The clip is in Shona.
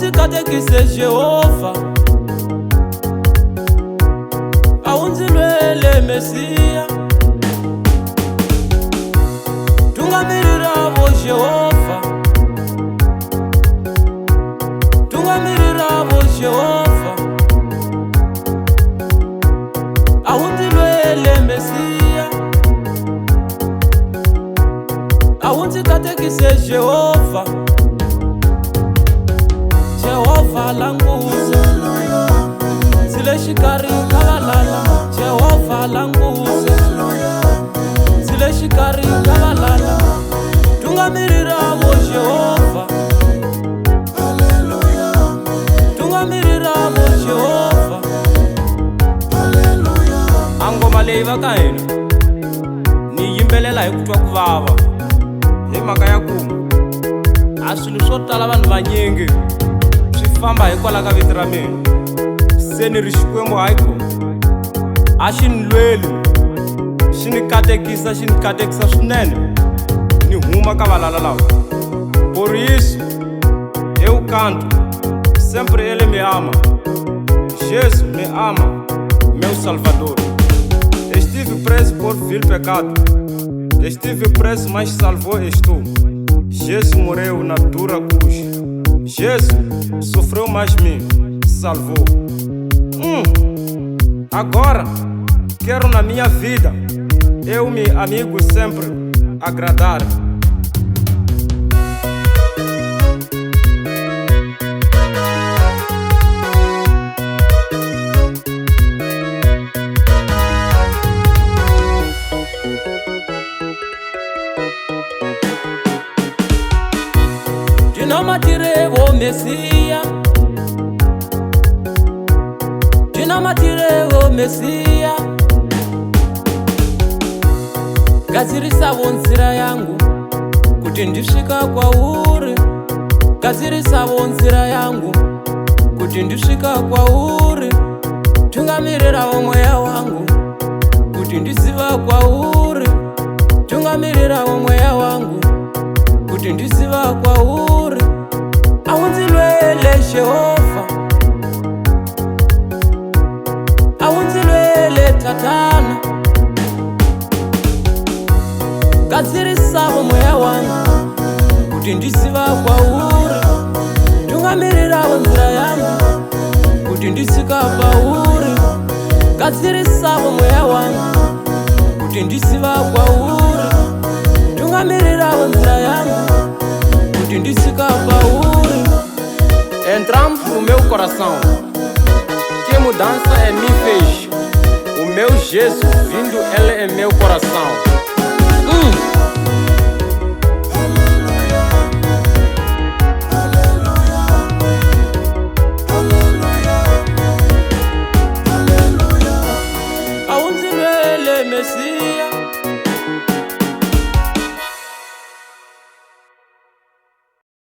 Aunzikatekise Jehova, aunzilwele Mesia. Tungamirira vo Jehova, tungamirira vo Jehova, aunzilwele Mesia. Aunzikatekise Jehova, Jehova languza, zile shikari kalalala. Jehova languza, zile shikari kalalala. Tungamirira vo Jehova, tungamirira vo Jehova. Angoma leyi va ka hina ni yimbelela hi ku twa ku vava, hi mhaka ya ku a swilo swo tala vanhu vanyingi swi famba hikwalaho ka vito ra mina. Se ni ri Xikwembu hayiku a xi ni lweli, xi ni katekisa swinene, ni huma ka valala lava. Por isso eu canto sempre, ele me ama, Jesus me ama, meu Salvador. Estive preso por vil pecado, estive preso mas salvou estou. Jesus morreu na dura cruz, Jesus sofreu mas me salvou. Agora quero na minha vida eu me amigo sempre agradar. Dinamatire vo Mesia, dinamatire vo Mesia. Gadzirisa vo nzira yangu kuti ndisvika kwauri, gadzirisa vo nzira yangu kuti ndisvika kwauri. Tungamirira vo mweya wangu kuti ndiziva kwauri, tungamirira vo mweya wangu kuti ndiziva kwauri. Aunzilwele Jehova, aunzilwele Tatana, gadzirisa vo mweya wangu kuti ndiziva kwauri. Tungamirira vo nzira yangu kuti ndisvika kwauri, gadzirisa vo mweya wangu kuti ndiziva kwauri. Tungamirira vo nzira yangu kuti ndisvika kwauri. Entramos no meu coração, que mudança me fez. O meu Jesus vindo, ele é meu coração.